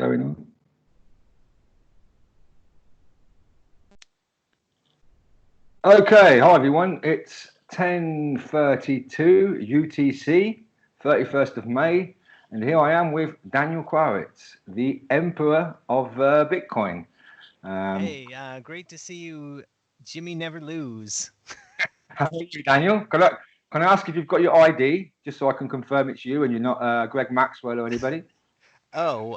Going on. Okay, hi everyone. It's 10:32 UTC, 31st of May, and here I am with Daniel Krawisz, the Emperor of Bitcoin. Hey, great to see you, Jimmy Never Lose. How are you, Daniel? Can I ask if you've got your ID, just so I can confirm it's you and you're not Greg Maxwell or anybody? Oh,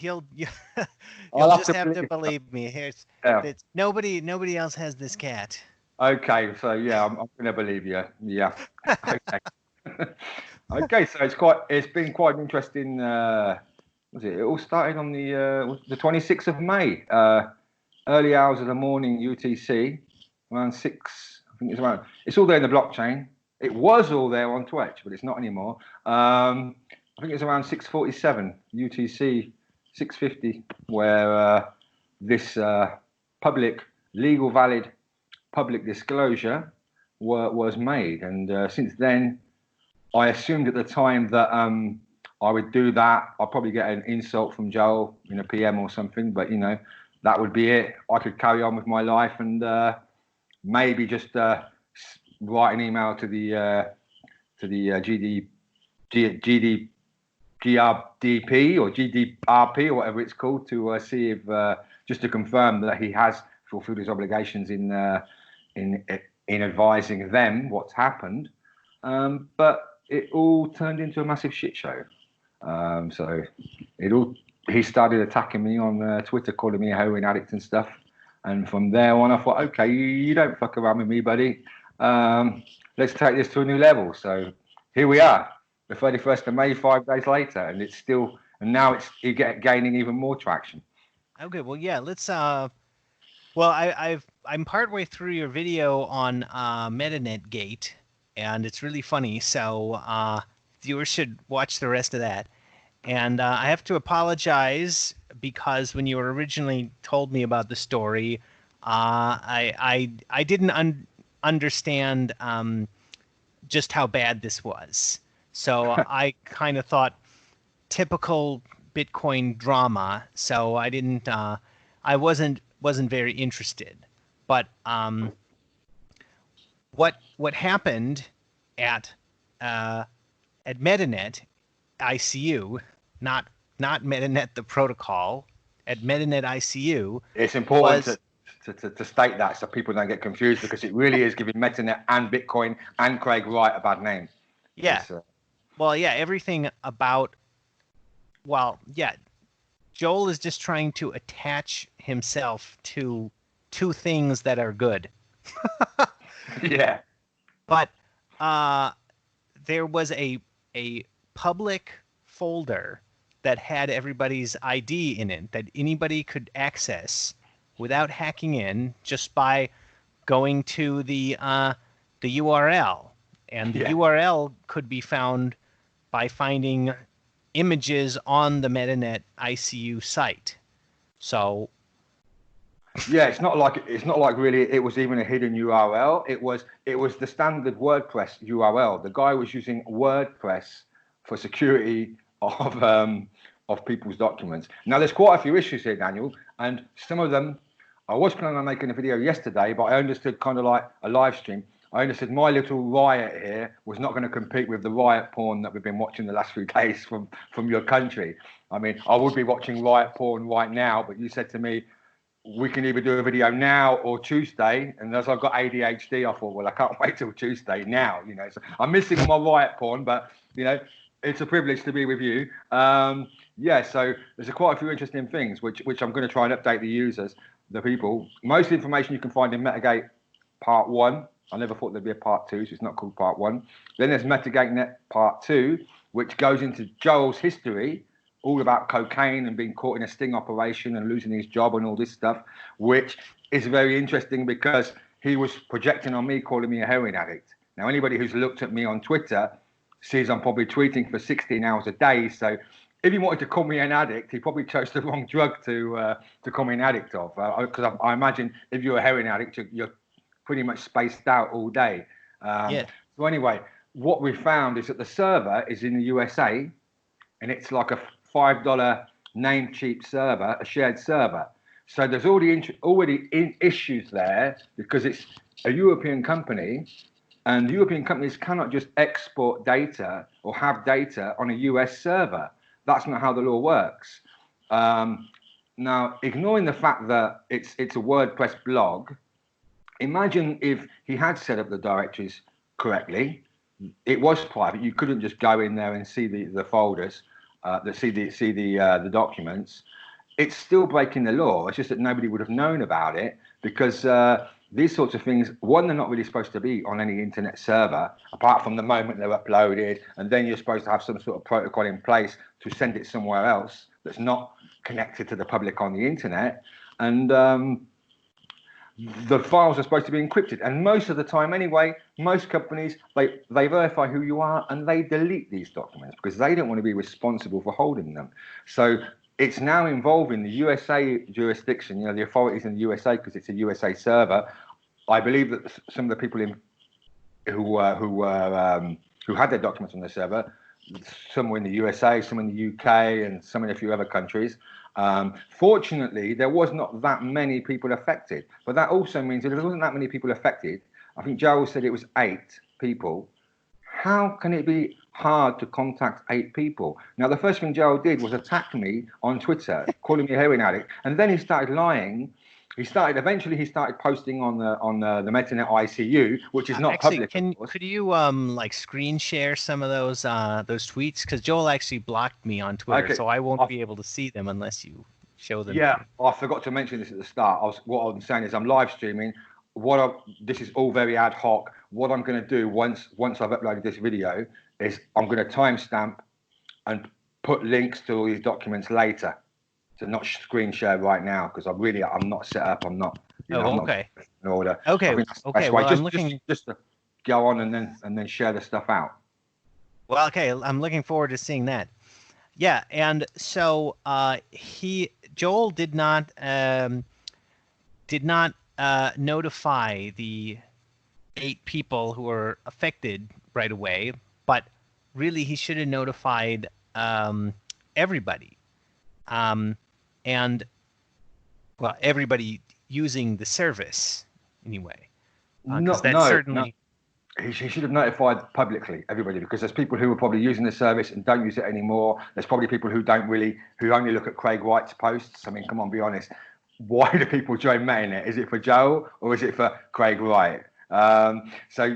you'll I'll have just to have to believe. believe me. Here's Yeah. it's nobody else has this cat. Okay, so yeah, I'm going to believe you. Yeah. Okay. Okay, so it's been quite an interesting. Was it? It all started on the 26th of May, early hours of the morning UTC, around six. I think it's around. It's all there in the blockchain. It was all there on Twetch, but it's not anymore. I think it's around 6:47 UTC, 6:50, where this public, legal, valid public disclosure was made, and since then I assumed at the time that I would do that. I'd probably get an insult from Joel in a PM or something, but you know, that would be it. I could carry on with my life and maybe just write an email to the GRDP or GDRP or whatever it's called to see if just to confirm that he has fulfilled his obligations in advising them what's happened. But it all turned into a massive shit show. So he started attacking me on Twitter, calling me a heroin addict and stuff. And from there on, I thought, okay, you don't fuck around with me, buddy. Let's take this to a new level. So here we are, the 31st of May, 5 days later, and now it's gaining even more traction. Okay, well, yeah, let's. Well, I'm partway through your video on MetanetGate, and it's really funny. So viewers should watch the rest of that. And I have to apologize because when you originally told me about the story, I didn't understand just how bad this was. So I kind of thought typical Bitcoin drama. So I didn't. I wasn't very interested. But what happened at Metanet.icu, not Metanet the protocol, at Metanet.icu. It's important to state that so people don't get confused, because it really is giving Metanet and Bitcoin and Craig Wright a bad name. Yeah. Well, yeah, everything about. Well, yeah. Joel is just trying to attach himself to two things that are good. Yeah. But there was a public folder that had everybody's ID in it that anybody could access without hacking in, just by going to the URL. And the URL could be found by finding images on the Metanet.icu site. So yeah, it's not like really it was even a hidden URL. It was the standard WordPress URL. The guy was using WordPress for security of people's documents. Now there's quite a few issues here, Daniel, and some of them I was planning on making a video yesterday, but I understood, kind of like a live stream, I understood my little riot here was not going to compete with the riot porn that we've been watching the last few days from your country. I mean, I would be watching riot porn right now, but you said to me, we can either do a video now or Tuesday. And as I've got ADHD, I thought, well, I can't wait till Tuesday now, you know. So I'm missing my riot porn, but, you know, it's a privilege to be with you. Yeah, so there's quite a few interesting things, which I'm going to try and update the users, the people. Most information you can find in MetanetGate Part 1. I never thought there'd be a Part 2, so it's not called Part 1. Then there's MetanetGate Part 2, which goes into Joel's history, all about cocaine and being caught in a sting operation and losing his job and all this stuff, which is very interesting because he was projecting on me, calling me a heroin addict. Now, anybody who's looked at me on Twitter sees I'm probably tweeting for 16 hours a day. So if he wanted to call me an addict, he probably chose the wrong drug to call me an addict of. Because I imagine if you're a heroin addict, you're pretty much spaced out all day. yeah. So anyway, what we found is that the server is in the USA, and it's like a $5 name cheap server, a shared server. So there's already issues there because it's a European company, and European companies cannot just export data or have data on a US server. That's not how the law works. Now, ignoring the fact that it's a WordPress blog, imagine if he had set up the directories correctly. It was private. You couldn't just go in there and see the folders, see the documents. It's still breaking the law. It's just that nobody would have known about it because these sorts of things, one, they're not really supposed to be on any internet server, apart from the moment they're uploaded, and then you're supposed to have some sort of protocol in place to send it somewhere else that's not connected to the public on the internet. And the files are supposed to be encrypted, and most of the time anyway, most companies, they verify who you are and they delete these documents because they don't want to be responsible for holding them. So it's now involving the USA jurisdiction, the authorities in the USA, because it's a USA server. I believe that some of the people who had their documents on the server, some were in the USA, some in the UK, and some in a few other countries. Fortunately, there was not that many people affected, but that also means that if there wasn't that many people affected, I think Joel said it was 8 people. How can it be hard to contact 8 people? Now, the first thing Joel did was attack me on Twitter, calling me a heroin addict, and then he started lying. Eventually he started posting on the MetanetIcu, which is not actually, public. could you like screen share some of those tweets? Because Joel actually blocked me on Twitter, so I won't be able to see them unless you show them. Yeah, I forgot to mention this at the start. What I'm saying is I'm live streaming. This is all very ad hoc. What I'm going to do once I've uploaded this video is I'm going to timestamp and put links to all these documents later. To not screen share right now because I'm not set up. I'm not. Okay. Not in order. Okay. Okay. Well, just to go on and then share the stuff out. Well, okay. I'm looking forward to seeing that. Yeah, and so Joel did not notify the 8 people who were affected right away, but really he should have notified everybody. And well, everybody using the service anyway. Certainly. He should have notified publicly everybody because there's people who are probably using the service and don't use it anymore. There's probably people who only look at Craig White's posts. I mean, come on, be honest. Why do people join Metanet? Is it for Joel or is it for Craig White? So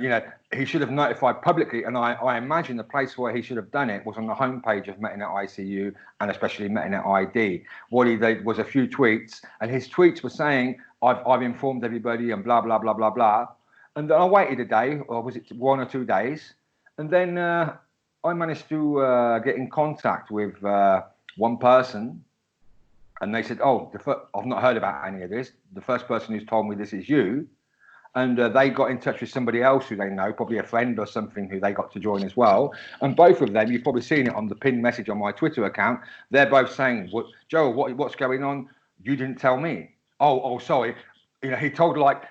he should have notified publicly, and I imagine the place where he should have done it was on the homepage of Metaneticu and especially Metanet ID. What he did was a few tweets, and his tweets were saying, "I've informed everybody," and blah blah blah blah blah. And then I waited a day, or was it 1 or 2 days, and then I managed to get in contact with one person, and they said, "Oh, I've not heard about any of this. The first person who's told me this is you." And they got in touch with somebody else who they know, probably a friend or something who they got to join as well. And both of them, you've probably seen it on the pinned message on my Twitter account. They're both saying, "Joe, what's going on? You didn't tell me." Oh, sorry. He told, like,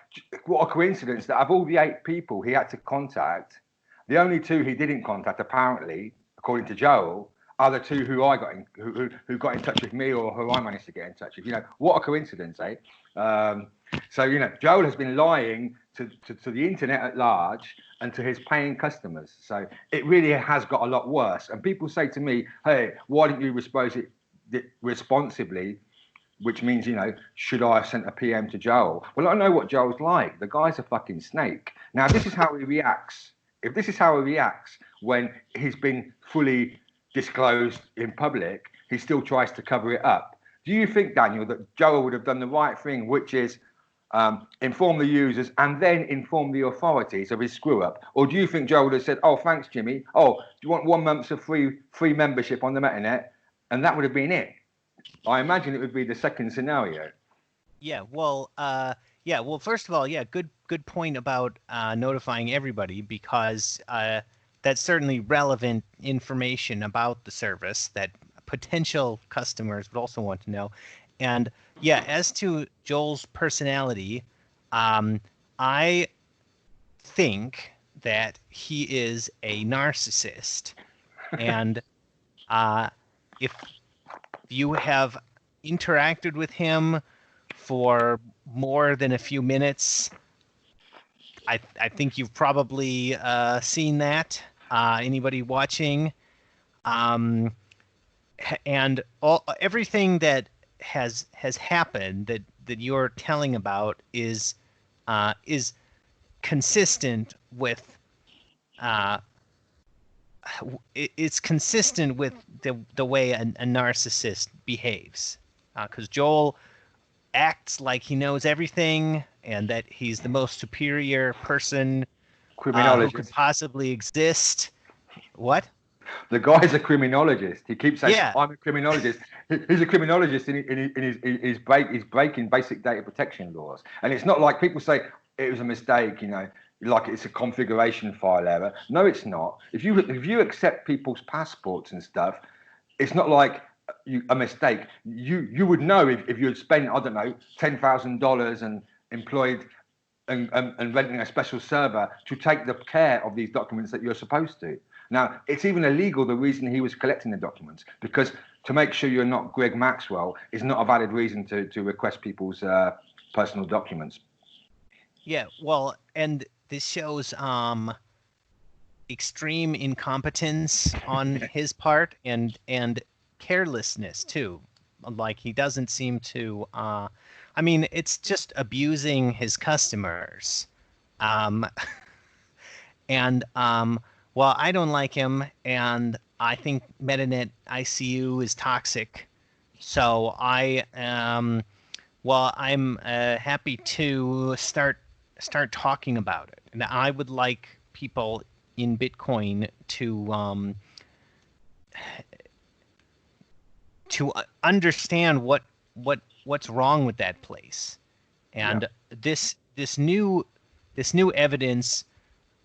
what a coincidence that of all the 8 people he had to contact, the only 2 he didn't contact, apparently, according to Joel, are the 2 who got in touch with me or who I managed to get in touch with. What a coincidence, eh? So, Joel has been lying to the internet at large and to his paying customers. So it really has got a lot worse. And people say to me, "Hey, why didn't you respond it responsibly?" Which means, should I have sent a PM to Joel? Well, I know what Joel's like. The guy's a fucking snake. Now, this is how he reacts. If this is how he reacts when he's been fully disclosed in public, he still tries to cover it up. Do you think, Daniel, that Joel would have done the right thing, which is inform the users and then inform the authorities of his screw up? Or do you think Joel would have said, "Oh, thanks, Jimmy. Oh, do you want 1 month of free membership on the Metanet?" And that would have been it. I imagine it would be the second scenario. Yeah. Well, first of all, good point about notifying everybody, because that's certainly relevant information about the service that potential customers would also want to know. And yeah, as to Joel's personality, I think that he is a narcissist. And if you have interacted with him for more than a few minutes, I think you've probably seen that. Anybody watching, and everything that has happened that you're telling about is consistent with it's consistent with the way a narcissist behaves, because Joel acts like he knows everything and that he's the most superior person who could possibly exist. What? The guy's a criminologist. He keeps saying, Yeah. "I'm a criminologist." He's a criminologist, and he's breaking basic data protection laws. And it's not like people say it was a mistake, like it's a configuration file error. No, it's not. If you accept people's passports and stuff, it's not like a mistake. You would know if you had spent, I don't know, $10,000 and employed and renting a special server to take the care of these documents that you're supposed to. Now, it's even illegal, the reason he was collecting the documents, because to make sure you're not Greg Maxwell is not a valid reason to request people's personal documents. Yeah, well, and this shows extreme incompetence on his part and carelessness too. Like, he doesn't seem to I mean, it's just abusing his customers. And well, I don't like him, and I think Metaneticu is toxic. So I'm happy to start talking about it. And I would like people in Bitcoin to understand what's wrong with that place. And this new evidence,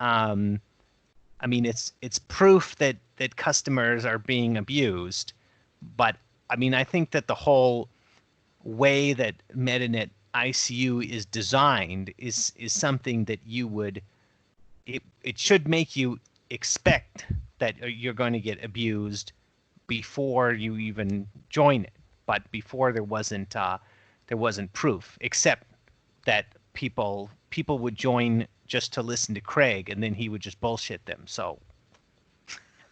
I mean, it's proof that customers are being abused. But I mean, I think that the whole way that Metaneticu is designed is something that you would, it should make you expect that you're going to get abused before you even join it. But before there wasn't proof, except that people would join just to listen to Craig, and then he would just bullshit them. So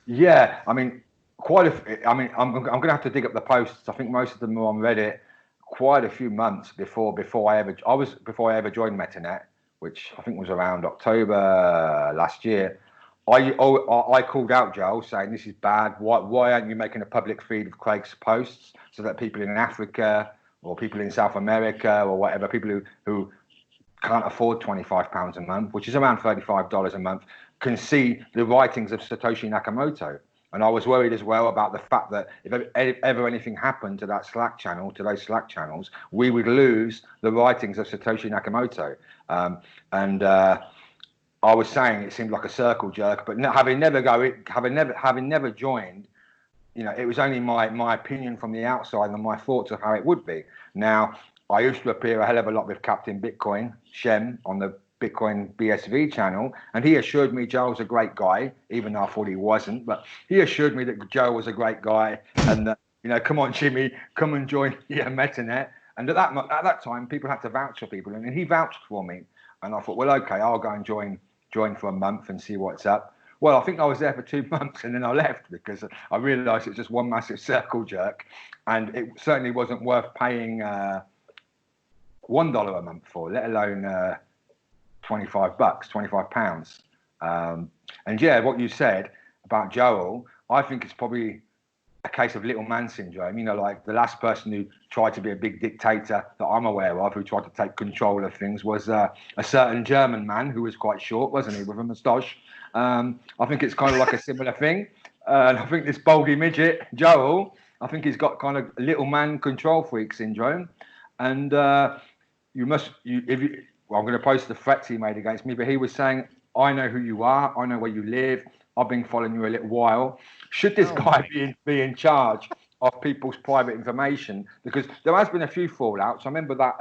yeah, I mean, I'm going to have to dig up the posts. I think most of them are on Reddit. Quite a few months before I ever joined Metanet, which I think was around October last year. I called out Joel saying, "This is bad. Why aren't you making a public feed of Craig's posts so that people in Africa or people in South America or whatever, people who can't afford £25 a month, which is around $35 a month, can see the writings of Satoshi Nakamoto?" And I was worried as well about the fact that if ever anything happened to that Slack channel, to those Slack channels, we would lose the writings of Satoshi Nakamoto. I was saying it seemed like a circle jerk, but having never joined, it was only my opinion from the outside and my thoughts of how it would be. Now, I used to appear a hell of a lot with Captain Bitcoin, Shem, on the Bitcoin BSV channel, and he assured me Joe was a great guy, even though I thought he wasn't. But he assured me that Joe was a great guy, and that, come on, Jimmy, come and join Metanet. And at that time, people had to vouch for people, and he vouched for me. And I thought, well, okay, I'll go and join for a month and see what's up. Well, I think I was there for 2 months, and then I left because I realised it's just one massive circle jerk, and it certainly wasn't worth paying $1 a month for, let alone £25, £25. And yeah, what you said about Joel, I think it's probably a case of little man syndrome. Like the last person who tried to be a big dictator that I'm aware of, who tried to take control of things, was a certain German man who was quite short, wasn't he, with a moustache. I think it's kind of like a similar thing. And I think this baldy midget, Joel, I think he's got kind of little man control freak syndrome. And I'm going to post the threats he made against me, but he was saying, "I know who you are. I know where you live. I've been following you a little while. Should this guy be in charge of people's private information?" Because there has been a few fallouts. I remember that,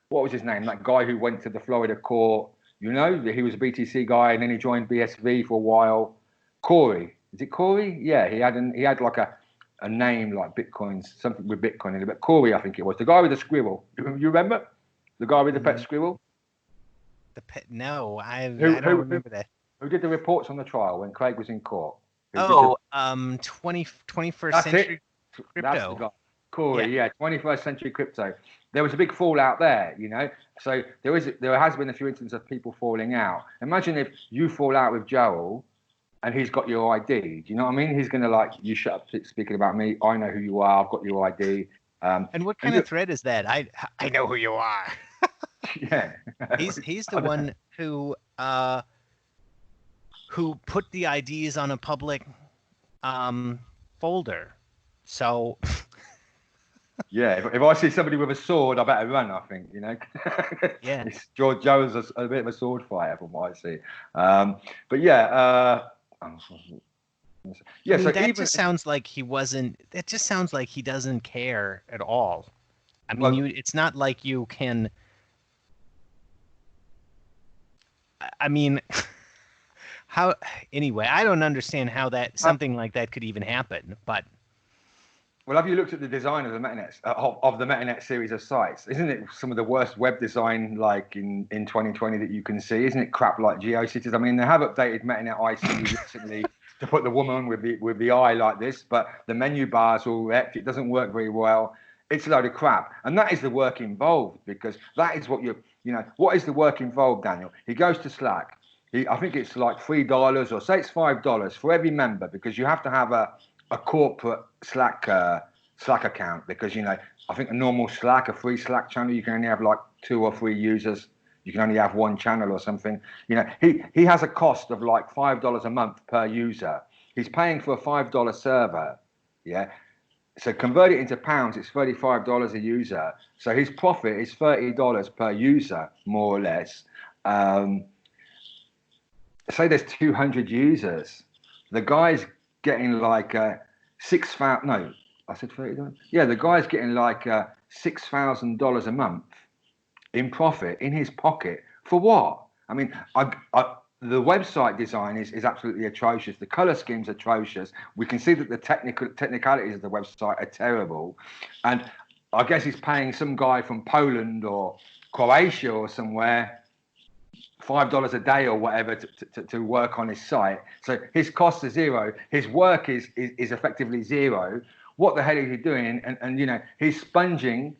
what was his name? That guy who went to the Florida court You know, he was a BTC guy, and then he joined BSV for a while. Corey, is it Corey? Yeah, he had like a name like Bitcoin, something with Bitcoin in it. But Corey, I think it was the guy with the squirrel. You remember the guy with the pet squirrel? The pet? No, I Who, don't who, who, remember that. who did the reports on the trial when Craig was in court? Oh, 21st That's century it. That's the crypto. guy. Corey, yeah, 21st century crypto. There was a big fallout there, you know. So there has been a few instances of people falling out. Imagine if you fall out with Joel and he's got your ID. Do you know what I mean? He's gonna like, you shut up speaking about me. I know who you are. I've got your ID. And what kind of thread is that? I know who you are. Yeah. He's the one who put the IDs on a public folder. So yeah, if I see somebody with a sword, I better run, I think, you know. Yeah. George Joe's a bit of a sword fighter from what I see. But yeah, yeah, I mean, so that just sounds like he wasn't. That just sounds like he doesn't care at all. I mean, it's not like you can. I mean, how? Anyway, I don't understand how something like that could even happen. But well, have you looked at the design of the Metanet of the Metanet series of sites? Isn't it some of the worst web design like in 2020 that you can see? Isn't it crap like GeoCities? I mean, they have updated Metanet.icu recently to put the woman with the eye like this, but the menu bar's all wrecked. It doesn't work very well. It's a load of crap, and that is the work involved, because that is what what is the work involved, Daniel? He goes to Slack. I think it's like $3 or say it's $5 for every member, because you have to have a corporate Slack account, because I think a normal Slack, a free Slack channel, you can only have like 2 or 3 users. You can only have one channel or something. He has a cost of like $5 a month per user. He's paying for a $5 server. Yeah. So convert it into pounds, it's $35 a user. So his profit is $30 per user, more or less. Say there's 200 users. The guy's getting like 6,000. No, I said $30. Yeah, the guy's getting like $6,000 a month in profit in his pocket for what? I mean, the website design is absolutely atrocious. The color scheme's atrocious. We can see that the technicalities of the website are terrible, and I guess he's paying some guy from Poland or Croatia or somewhere $5 a day or whatever to work on his site. So his costs are zero. His work is effectively zero. What the hell is he doing? And he's sponging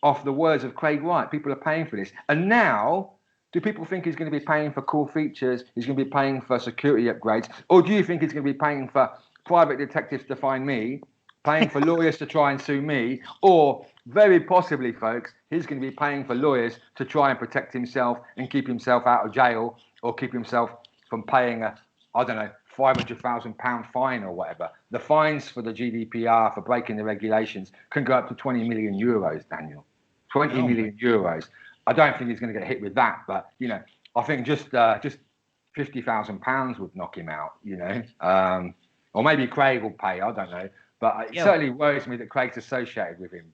off the words of Craig Wright. People are paying for this, and now, do people think he's going to be paying for cool features? He's going to be paying for security upgrades? Or do you think he's going to be paying for private detectives to find me, paying for lawyers to try and sue me? Or very possibly, folks, he's going to be paying for lawyers to try and protect himself and keep himself out of jail, or keep himself from paying £500,000 fine or whatever. The fines for the GDPR for breaking the regulations can go up to 20 million euros, Daniel. 20 million euros. I don't think he's going to get hit with that, but I think just £50,000 would knock him out. Or maybe Craig will pay. I don't know, but it certainly worries me that Craig's associated with him.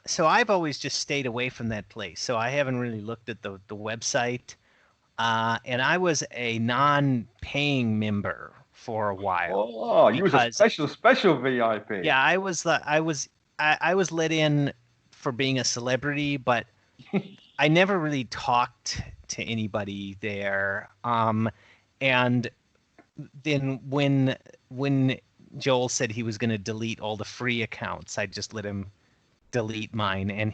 So I've always just stayed away from that place. So I haven't really looked at the website, and I was a non-paying member for a while. Oh, you was a special VIP. Yeah, I was let in for being a celebrity, but I never really talked to anybody there. And then when Joel said he was going to delete all the free accounts, I just let him delete mine, and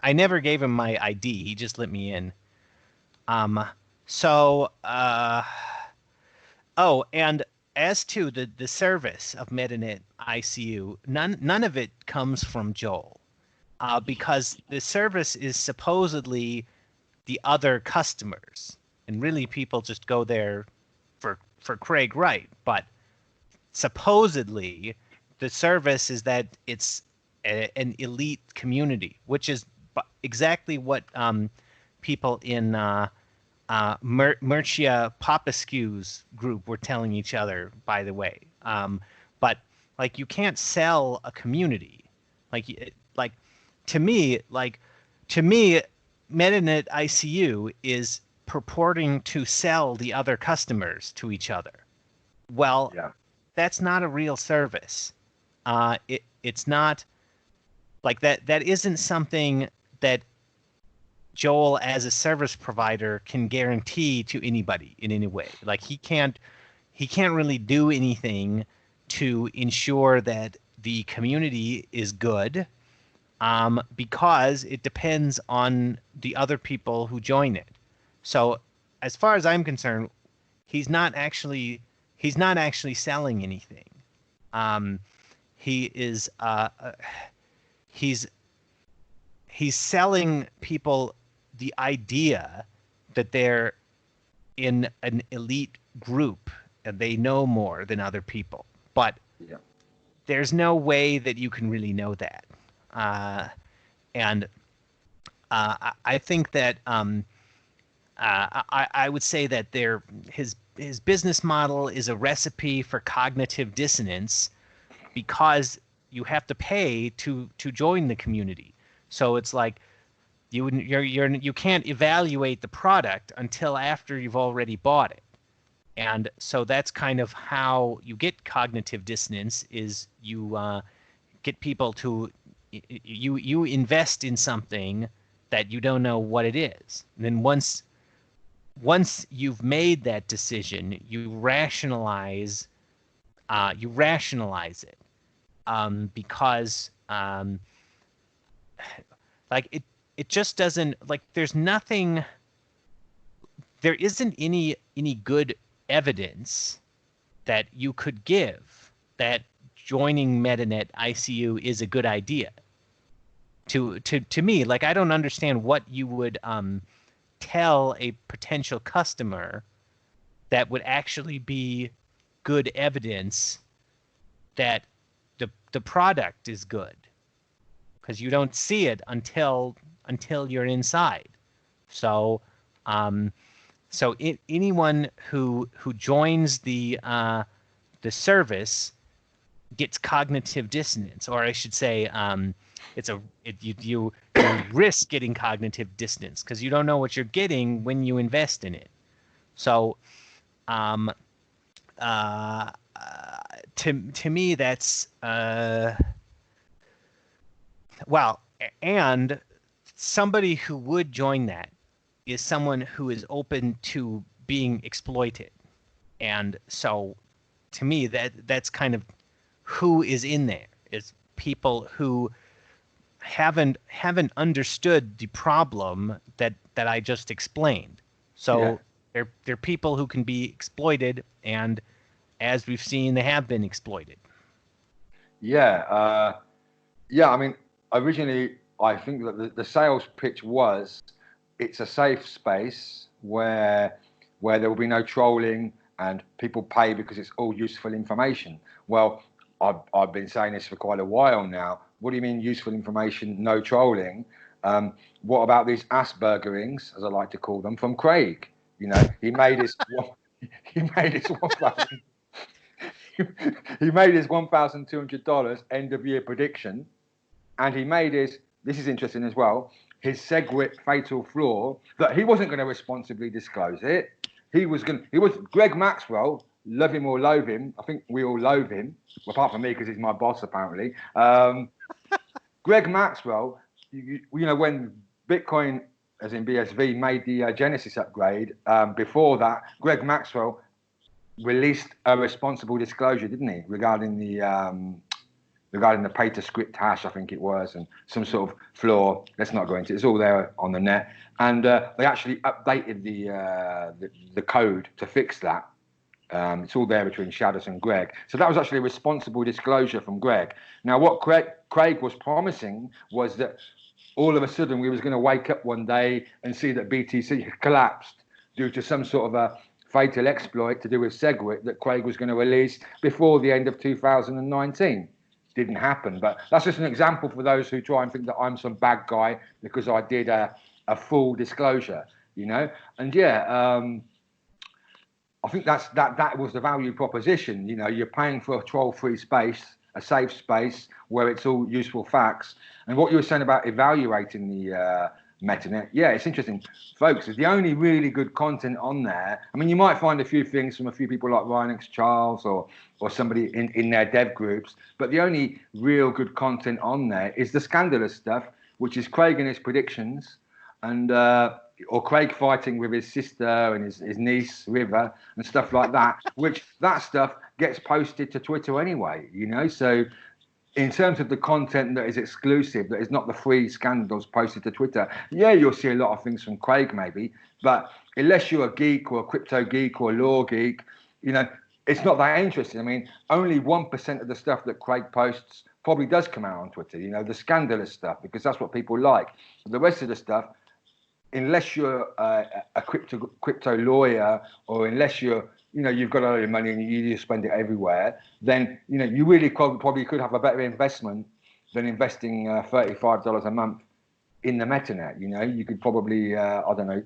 I never gave him my ID. He just let me in. And as to the service of Metaneticu, none of it comes from Joel, because the service is supposedly the other customers, and really people just go there for Craig Wright. But supposedly the service is that it's an elite community, which is exactly what people in Mircea Popescu's group were telling each other, by the way. But like, you can't sell a community. To me, MetanetICU is purporting to sell the other customers to each other. Well, Yeah. that's not a real service. It's not like that. That isn't something that Joel, as a service provider, can guarantee to anybody in any way. Like he can't really do anything to ensure that the community is good, because it depends on the other people who join it. So, as far as I'm concerned, he's not actually selling anything. He is he's selling people the idea that they're in an elite group and they know more than other people, but Yeah. there's no way that you can really know that. And I think that I would say that his business model is a recipe for cognitive dissonance, because you have to pay to join the community. So it's like you can't evaluate the product until after you've already bought it. And so that's kind of how you get cognitive dissonance, is you get people to you invest in something that you don't know what it is. And then once you've made that decision, you rationalize it, because like it just doesn't, like there isn't any good evidence that you could give that joining MetanetICU is a good idea. To me, like I don't understand what you would tell a potential customer that would actually be good evidence that the product is good, because you don't see it until you're inside. So anyone who joins the service gets cognitive dissonance, or I should say, you risk getting cognitive dissonance because you don't know what you're getting when you invest in it. So, to me, that's well, and somebody who would join that is someone who is open to being exploited. And so to me, that's kind of who is in there, is people who haven't understood the problem that I just explained. So they're people who can be exploited, and as we've seen, they have been exploited. Yeah. Yeah. I mean, originally, I think that the sales pitch was, it's a safe space where there will be no trolling and people pay because it's all useful information. Well, I've been saying this for quite a while now. What do you mean useful information, no trolling? What about these Aspergerings, as I like to call them, from Craig? You know, he made his he made his $1,200 end of year prediction, and he made his, this is interesting as well, his SegWit fatal flaw, that he wasn't going to responsibly disclose it. He was Greg Maxwell, love him or loathe him. I think we all loathe him, apart from me because he's my boss apparently. Greg Maxwell, you know, when Bitcoin, as in BSV, made the Genesis upgrade, before that, Greg Maxwell released a responsible disclosure, didn't he, regarding the pay-to script hash, I think it was, and some sort of flaw. Let's not go into it. It's all there on the net, and they actually updated the code to fix that. It's all there between Shadows and Greg. So that was actually a responsible disclosure from Greg. Now, what Craig was promising was that all of a sudden we was going to wake up one day and see that BTC had collapsed due to some sort of a fatal exploit to do with SegWit that Craig was going to release before the end of 2019. Didn't happen, but that's just an example for those who try and think that I'm some bad guy because I did a full disclosure, you know. And I think that was the value proposition. You know, you're paying for a troll-free space, a safe space where it's all useful facts. And what you were saying about evaluating Metanet. Yeah, it's interesting, folks. The only really good content on there. I mean, you might find a few things from a few people like Ryan X Charles or somebody in their dev groups, but the only real good content on there is the scandalous stuff, which is Craig and his predictions, and or Craig fighting with his sister and his niece River and stuff like that. Which that stuff gets posted to Twitter anyway, you know. So in terms of the content that is exclusive, that is not the free scandals posted to Twitter, yeah, you'll see a lot of things from Craig maybe, but unless you're a geek or a crypto geek or a law geek, you know, it's not that interesting. I mean, only 1% of the stuff that Craig posts probably does come out on Twitter, you know, the scandalous stuff, because that's what people like. The rest of the stuff, unless you're a crypto lawyer, or unless you're, you know, you've got a lot of money and you spend it everywhere, then, you know, you really probably could have a better investment than investing $35 a month in the Metanet. You know, you could probably, I don't know,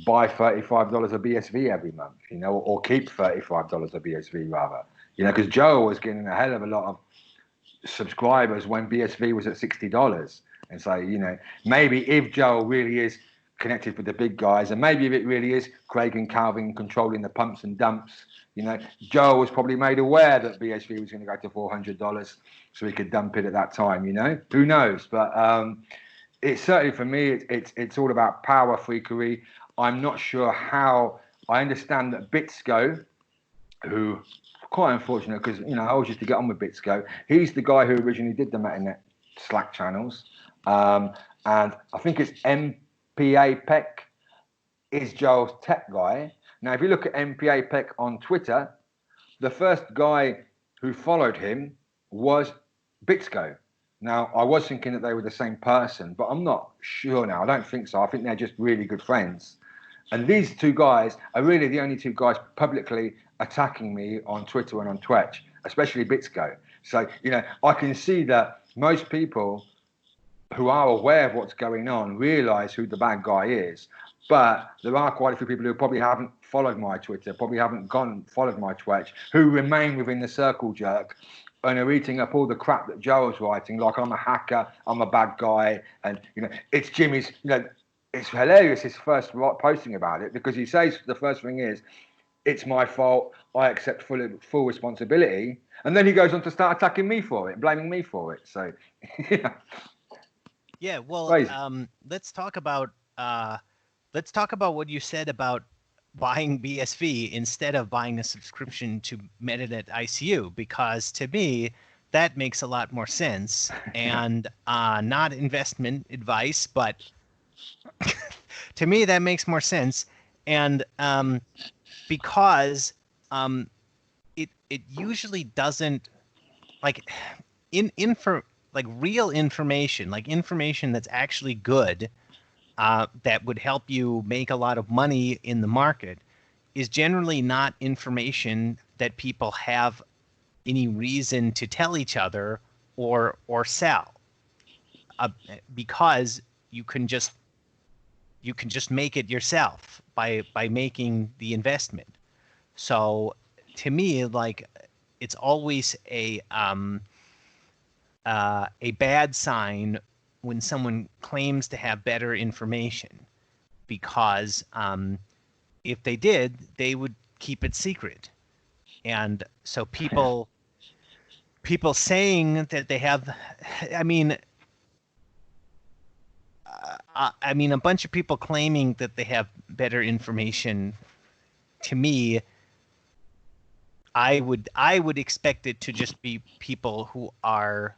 buy $35 of BSV every month, you know, or keep $35 of BSV rather, you know, because Joe was getting a hell of a lot of subscribers when BSV was at $60. And so, you know, maybe if Joe really is connected with the big guys, and maybe if it really is Craig and Calvin controlling the pumps and dumps, you know, Joe was probably made aware that BSV was going to go to $400, so he could dump it at that time. You know, who knows? But it's certainly, for me, it's all about power freakery. I'm not sure how. I understand that Bitsco, who quite unfortunate, because, you know, I always used to get on with Bitsco. He's the guy who originally did the Metanet Slack channels, and I think it's MPA Peck is Joel's tech guy. Now, if you look at MPA Peck on Twitter, the first guy who followed him was Bitsco. Now, I was thinking that they were the same person, but I'm not sure now. I don't think so. I think they're just really good friends. And these two guys are really the only two guys publicly attacking me on Twitter and on Twetch, especially Bitsco. So, you know, I can see that most people who are aware of what's going on realize who the bad guy is. But there are quite a few people who probably haven't followed my Twitter, probably haven't followed my Twitch, who remain within the circle jerk and are eating up all the crap that Joel's writing, like I'm a hacker, I'm a bad guy, and, you know, it's Jimmy's, you know, it's hilarious his first posting about it, because he says the first thing is, it's my fault, I accept full responsibility, and then he goes on to start attacking me for it, blaming me for it. So, yeah. Yeah, well, let's talk about what you said about buying BSV instead of buying a subscription to Metanet.icu, because to me that makes a lot more sense, and not investment advice, but to me that makes more sense, and because it usually doesn't, like, like real information, like information that's actually good, that would help you make a lot of money in the market, is generally not information that people have any reason to tell each other or sell, because you can just make it yourself by making the investment. So to me, like, it's always a bad sign when someone claims to have better information, because if they did, they would keep it secret. And so people saying that they have, I mean, a bunch of people claiming that they have better information, to me, I would expect it to just be people who are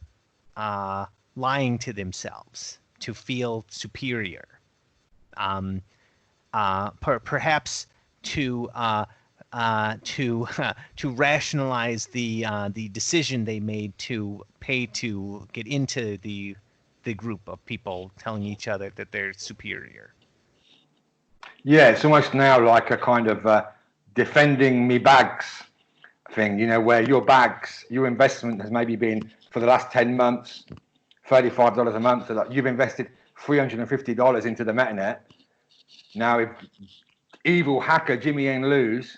lying to themselves to feel superior, perhaps to rationalize the decision they made to pay to get into the group of people telling each other that they're superior. Yeah, it's almost now like a kind of defending me bags thing, you know, where your investment has maybe been, for the last 10 months, $35 a month. So that you've invested $350 into the Metanet. Now, if evil hacker Jimmy N. Luz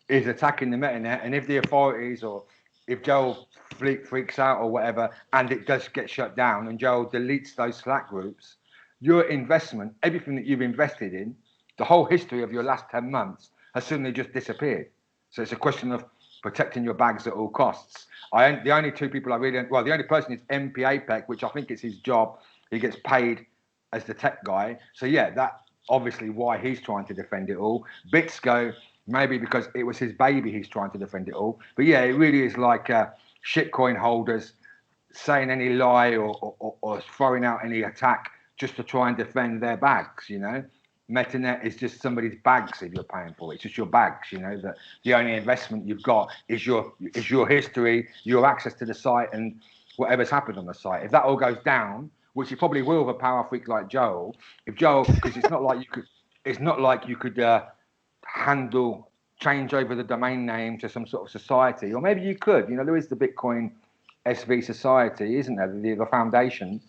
is attacking the Metanet, and if the authorities, or if Joel freaks out or whatever, and it does get shut down, and Joel deletes those Slack groups, your investment, everything that you've invested in, the whole history of your last 10 months has suddenly just disappeared. So it's a question of protecting your bags at all costs. The only two people I really, well, the only person is MP which I think is his job. He gets paid as the tech guy. So yeah, that obviously why he's trying to defend it all. Bitsko, maybe because it was his baby, he's trying to defend it all. But yeah, it really is like shitcoin holders saying any lie or throwing out any attack just to try and defend their bags, you know. Metanet is just somebody's bags if you're paying for it. It's just your bags, you know, that the only investment you've got is your history, your access to the site and whatever's happened on the site. If that all goes down, which it probably will with a power freak like Joel, because it's not like you could change over the domain name to some sort of society, or maybe you could, you know, there is the Bitcoin SV society, isn't there? The foundation.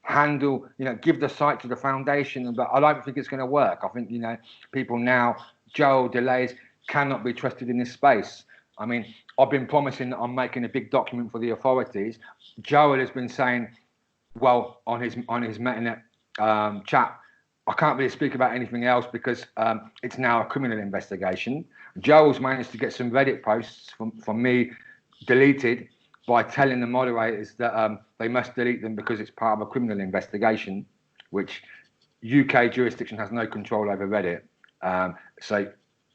Give the site to the foundation, but I don't think it's going to work. I think, you know, people now, Joel Dalais cannot be trusted in this space. I mean, I've been promising that I'm making a big document for the authorities. Joel has been saying, well, on his Metanet chat, I can't really speak about anything else because it's now a criminal investigation. Joel's managed to get some Reddit posts from me deleted by telling the moderators that they must delete them because it's part of a criminal investigation, which UK jurisdiction has no control over Reddit. And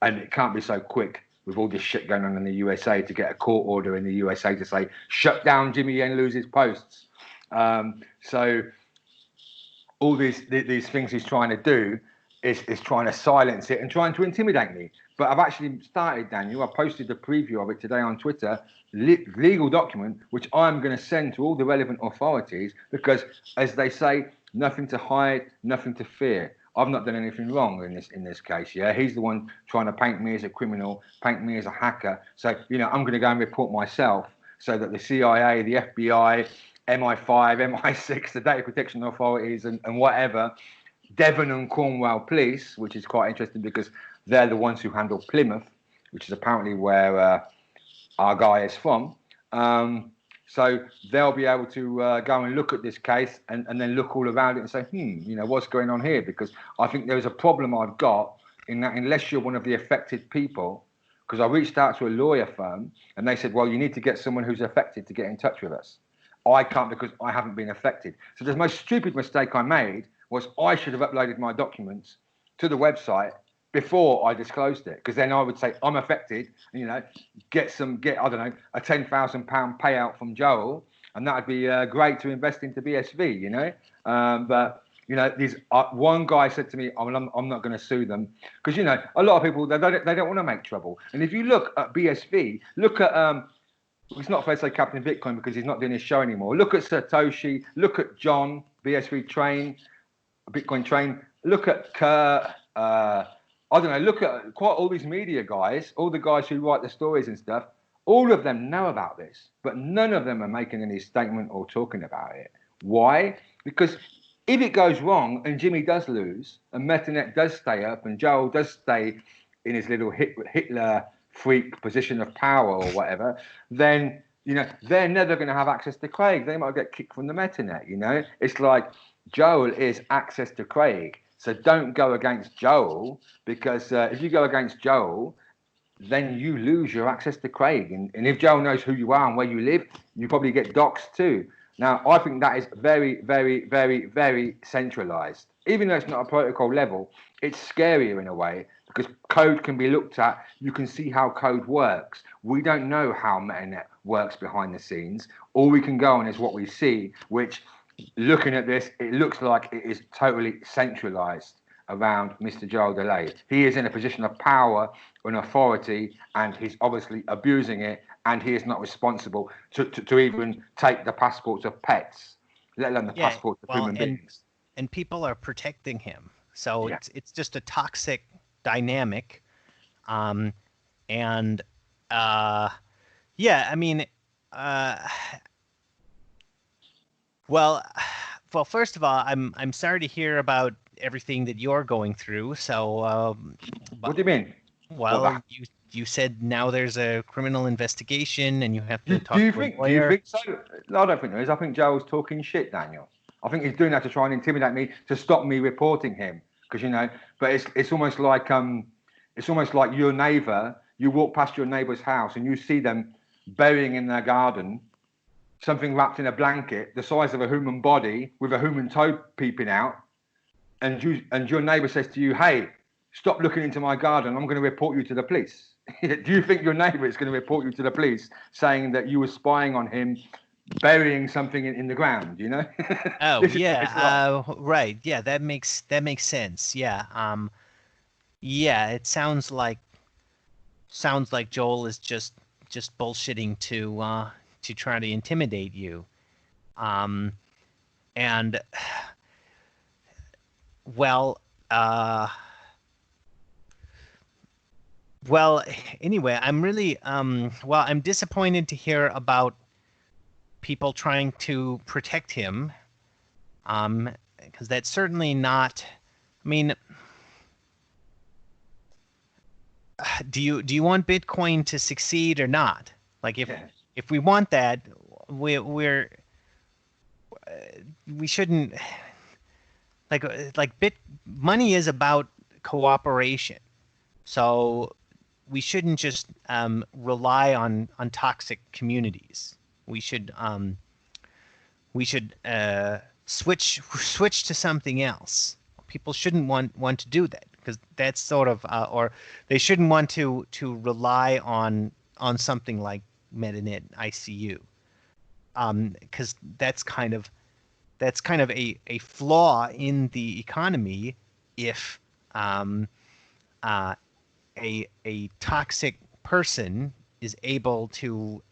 it can't be so quick with all this shit going on in the USA to get a court order in the USA to say, shut down Jimmy Yen Los's posts. So all these things he's trying to do is trying to silence it and trying to intimidate me. But I've actually started, Daniel. I posted the preview of it today on Twitter, legal document, which I'm going to send to all the relevant authorities because, as they say, nothing to hide, nothing to fear. I've not done anything wrong in this case. Yeah, he's the one trying to paint me as a criminal, paint me as a hacker. So, you know, I'm going to go and report myself so that the CIA, the FBI, MI5, MI6, the data protection authorities and whatever, Devon and Cornwall police, which is quite interesting because they're the ones who handle Plymouth, which is apparently where our guy is from. So they'll be able to go and look at this case and then look all around it and say, you know, what's going on here? Because I think there's a problem I've got in that unless you're one of the affected people, because I reached out to a lawyer firm and they said, well, you need to get someone who's affected to get in touch with us. I can't because I haven't been affected. So the most stupid mistake I made was I should have uploaded my documents to the website before I disclosed it, because then I would say I'm affected, you know, get I don't know, a £10,000 payout from Joel, and that would be great to invest into BSV, you know. But you know, these one guy said to me, I'm not going to sue them because, you know, a lot of people they don't want to make trouble. And if you look at BSV, look at it's not fair to say Captain Bitcoin because he's not doing his show anymore. Look at Satoshi, look at John, BSV Train, Bitcoin Train, look at Kurt, I don't know, look at quite all these media guys, all the guys who write the stories and stuff, all of them know about this, but none of them are making any statement or talking about it. Why? Because if it goes wrong and Jimmy does lose and Metanet does stay up and Joel does stay in his little Hitler freak position of power or whatever, then, you know, they're never going to have access to Craig. They might get kicked from the Metanet, you know. It's like Joel is access to Craig. So don't go against Joel because if you go against Joel, then you lose your access to Craig. And if Joel knows who you are and where you live, you probably get doxxed too. Now, I think that is very, very, very, very centralized. Even though it's not a protocol level, it's scarier in a way because code can be looked at. You can see how code works. We don't know how Metanet works behind the scenes. All we can go on is what we see, which, looking at this, it looks like it is totally centralized around Mr. Joel Dalais. He is in a position of power and authority, and he's obviously abusing it, and he is not responsible to even take the passports of pets, let alone the passports of human beings. And people are protecting him. So it's just a toxic dynamic. I mean, well, first of all, I'm sorry to hear about everything that you're going through. So, what do you mean? Well, you said now there's a criminal investigation and you have to talk to a lawyer. Do you think so? No, I don't think there is. I think Joel's talking shit, Daniel. I think he's doing that to try and intimidate me to stop me reporting him. Because but it's almost like your neighbour. You walk past your neighbour's house and you see them burying in their garden something wrapped in a blanket the size of a human body with a human toe peeping out, and your neighbour says to you, "Hey, stop looking into my garden. I'm going to report you to the police." Do you think your neighbour is going to report you to the police saying that you were spying on him burying something in the ground? Oh yeah, right. Yeah, that makes sense. Yeah. Yeah, it sounds like Joel is just bullshitting to try to intimidate you. And well, anyway, I'm really I'm disappointed to hear about people trying to protect him, because that's certainly not. I mean, do you want Bitcoin to succeed or not? Like, if we want that, we shouldn't, money is about cooperation, so we shouldn't just rely on toxic communities. We should switch to something else. People shouldn't want to do that, because that's sort of or they shouldn't want to rely on something like Metaneticu, because that's kind of a flaw in the economy if a toxic person is able to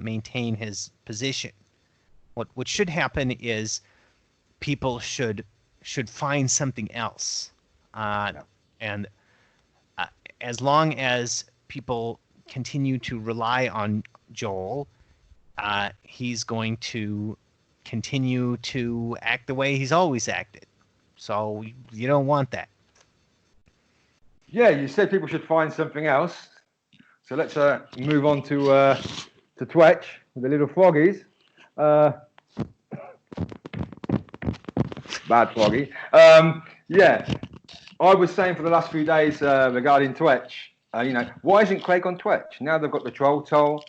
maintain his position. What should happen is people should find something else, and as long as people continue to rely on Joel, he's going to continue to act the way he's always acted. So you don't want that. Yeah, you said people should find something else. So let's move on to Twetch with the little froggies. Bad froggy. Yeah, I was saying for the last few days regarding Twetch, why isn't Craig on Twetch? Now they've got the troll toll.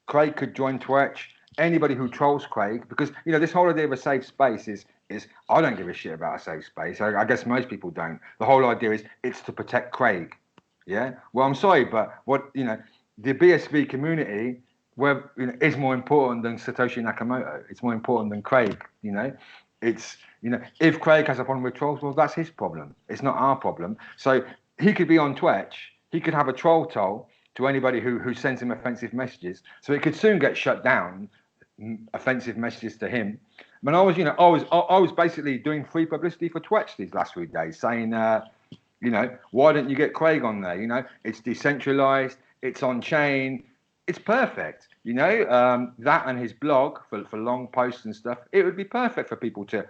Craig could join Twetch. Anybody who trolls Craig, because this whole idea of a safe space is I don't give a shit about a safe space. I guess most people don't. The whole idea is it's to protect Craig. Yeah. Well, I'm sorry, but the BSV community is more important than Satoshi Nakamoto. It's more important than Craig. It's if Craig has a problem with trolls, well, that's his problem. It's not our problem. So he could be on Twetch. He could have a troll toll to anybody who sends him offensive messages. So it could soon get shut down. Offensive messages to him. I mean, I was basically doing free publicity for Twetch these last 3 days, saying, why don't you get Craig on there? It's decentralized, it's on chain, it's perfect. That and his blog for long posts and stuff. It would be perfect for people to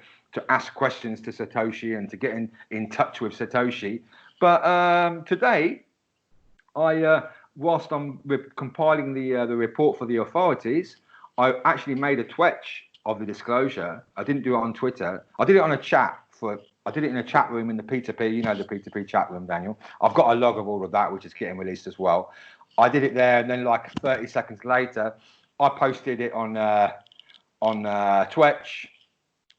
ask questions to Satoshi and to get in touch with Satoshi. But today, whilst I'm compiling the report for the authorities, I actually made a Twetch of the disclosure. I didn't do it on Twitter. I did it on a chat I did it in a chat room in the P2P, the P2P chat room, Daniel. I've got a log of all of that, which is getting released as well. I did it there, and then like 30 seconds later, I posted it on Twetch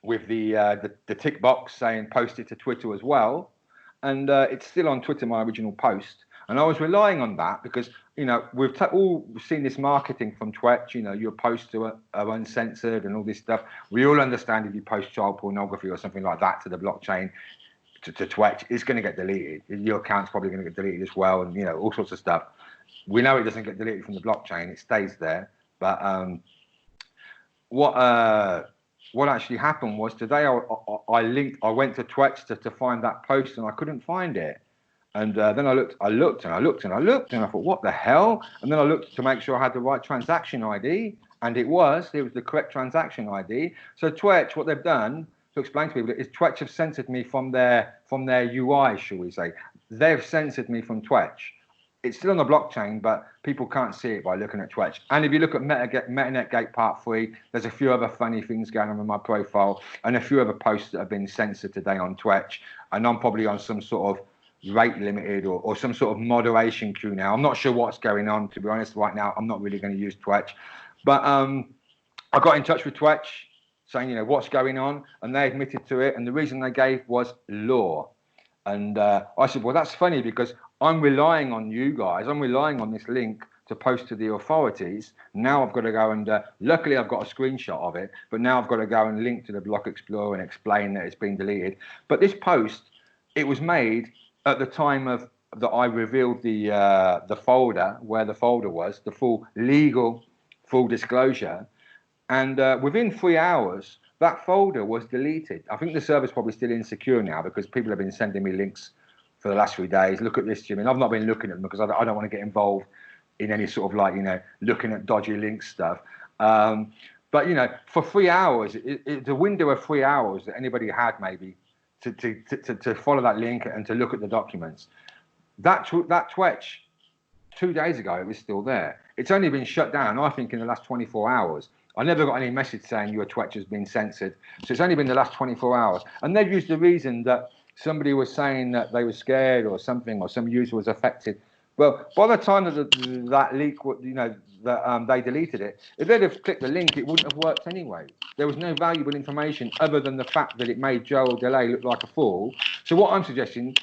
with the tick box saying post it to Twitter as well. And it's still on Twitter, my original post. And I was relying on that because, we've all seen this marketing from Twetch. Your posts are uncensored and all this stuff. We all understand if you post child pornography or something like that to the blockchain, to Twetch, it's going to get deleted. Your account's probably going to get deleted as well, and, all sorts of stuff. We know it doesn't get deleted from the blockchain. It stays there. But what actually happened was today I went to Twetch to find that post, and I couldn't find it. And then I looked and I thought, what the hell? And then I looked to make sure I had the right transaction ID, and it was the correct transaction ID. So Twetch, what they've done to explain to people is Twetch have censored me from their UI, shall we say? They've censored me from Twetch. It's still on the blockchain, but people can't see it by looking at Twetch. And if you look at MetanetGate Part IV, there's a few other funny things going on in my profile and a few other posts that have been censored today on Twetch. And I'm probably on some sort of rate limited or some sort of moderation queue now. I'm not sure what's going on, to be honest. Right now, I'm not really going to use Twetch. But I got in touch with Twetch saying, you know, what's going on? And they admitted to it. And the reason they gave was law. And I said, well, that's funny because I'm relying on you guys. I'm relying on this link to post to the authorities. Now I've got to go and luckily I've got a screenshot of it, but now I've got to go and link to the Block Explorer and explain that it's been deleted. But this post, it was made at the time of that I revealed the folder, where the folder was, the full legal full disclosure. And within 3 hours, that folder was deleted. I think the server's probably still insecure now because people have been sending me links for the last 3 days. Look at this, Jimmy. And I've not been looking at them because I don't want to get involved in any sort of, like, you know, looking at dodgy links stuff. But, you know, for 3 hours, the window of 3 hours that anybody had maybe to follow that link and to look at the documents, that Twetch 2 days ago, it was still there. It's only been shut down, I think, in the last 24 hours. I never got any message saying your Twetch has been censored. So it's only been the last 24 hours. And they've used the reason that somebody was saying that they were scared or something, or some user was affected. Well, by the time that that leak, you know, that they deleted it, if they'd have clicked the link, it wouldn't have worked anyway. There was no valuable information other than the fact that it made Joel Dalais look like a fool. So what I'm suggesting,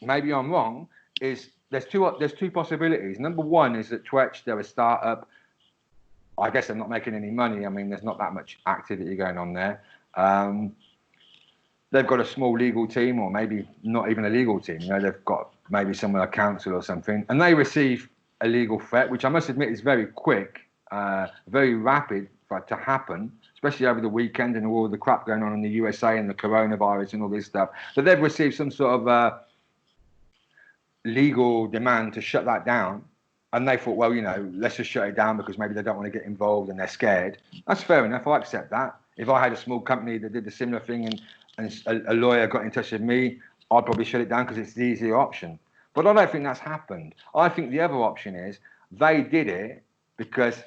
maybe I'm wrong, is there's two possibilities. Number one is that Twetch, they're a startup. I guess they're not making any money. I mean, there's not that much activity going on there. They've got a small legal team, or maybe not even a legal team. You know, they've got maybe someone, a counsel or something, and they receive a legal threat, which I must admit is very quick, very rapid for it to happen, especially over the weekend and all the crap going on in the USA and the coronavirus and all this stuff. But they've received some sort of legal demand to shut that down. And they thought, well, you know, let's just shut it down because maybe they don't want to get involved and they're scared. That's fair enough. I accept that. If I had a small company that did a similar thing and a lawyer got in touch with me, I'd probably shut it down because it's the easier option. But I don't think that's happened. I think the other option is they did it because,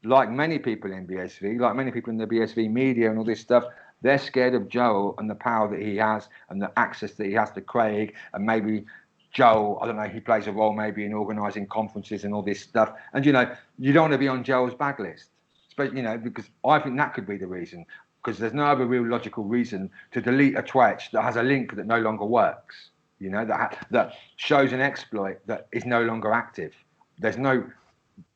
like many people in BSV, like many people in the BSV media and all this stuff, they're scared of Joel and the power that he has and the access that he has to Craig, and maybe Joel, I don't know, he plays a role maybe in organising conferences and all this stuff. And, you know, you don't want to be on Joel's bad list. But, you know, because I think that could be the reason. Because there's no other real logical reason to delete a Twetch that has a link that no longer works. You know, that shows an exploit that is no longer active. There's no...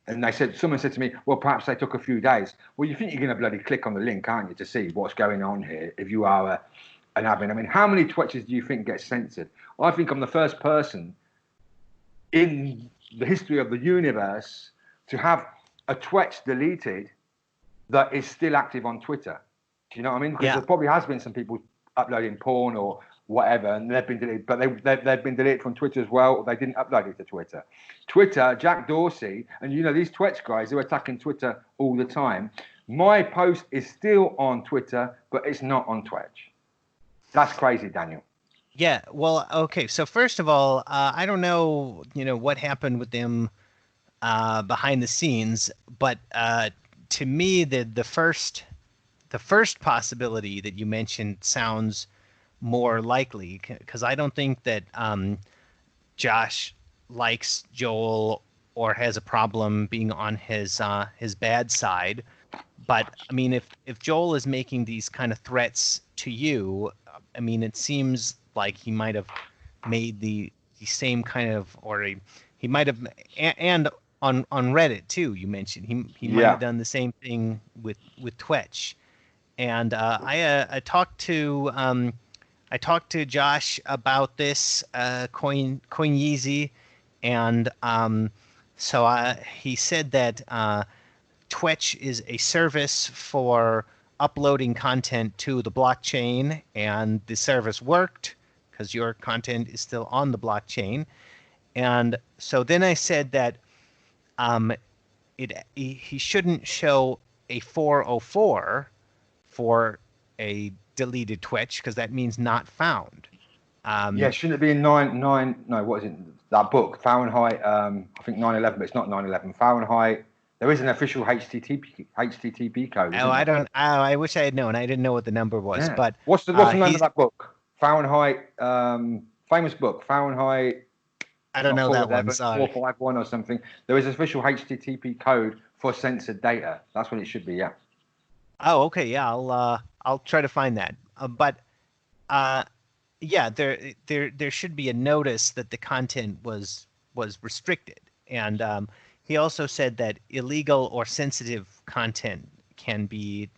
And someone said to me, well, perhaps they took a few days. Well, you think you're going to bloody click on the link, aren't you, to see what's going on here if you are an admin. I mean, how many Twetches do you think get censored? I think I'm the first person in the history of the universe to have a Twetch deleted that is still active on Twitter. Do you know what I mean? Because there probably has been some people uploading porn or whatever, and they've been deleted, but they've been deleted from Twitter as well. Or they didn't upload it to Twitter. Twitter, Jack Dorsey, and you know these Twetch guys who are attacking Twitter all the time. My post is still on Twitter, but it's not on Twetch. That's crazy, Daniel. Yeah, well, okay. So first of all, I don't know, you know, what happened with them behind the scenes, but to me, the first possibility that you mentioned sounds more likely, because I don't think that Josh likes Joel or has a problem being on his bad side. But I mean, if Joel is making these kind of threats to you, I mean, it seems like he might have made the same kind of, or he might have, and on Reddit too. You mentioned he might have done the same thing with Twetch, and I talked to Josh about this Coin Yeezy, and so he said that Twetch is a service for uploading content to the blockchain, and the service worked because your content is still on the blockchain. And so then I said that he shouldn't show a 404 for a deleted Twetch because that means not found. Shouldn't it be 9? No, what is it? that book, Fahrenheit, I think 9/11, but it's not 9/11. Fahrenheit. There is an official HTTP code, isn't Oh, I there? don't. Oh, I wish I had known. I didn't know what the number was. Yeah. But What's the name of he's. that book? Fahrenheit, famous book, Fahrenheit, I don't not know that one. 411, Sorry. 451 or something. There is an official HTTP code for censored data. That's what it should be, yeah. Oh, okay. Yeah, I'll try to find that. Yeah, there should be a notice that the content was restricted, and he also said that illegal or sensitive content can be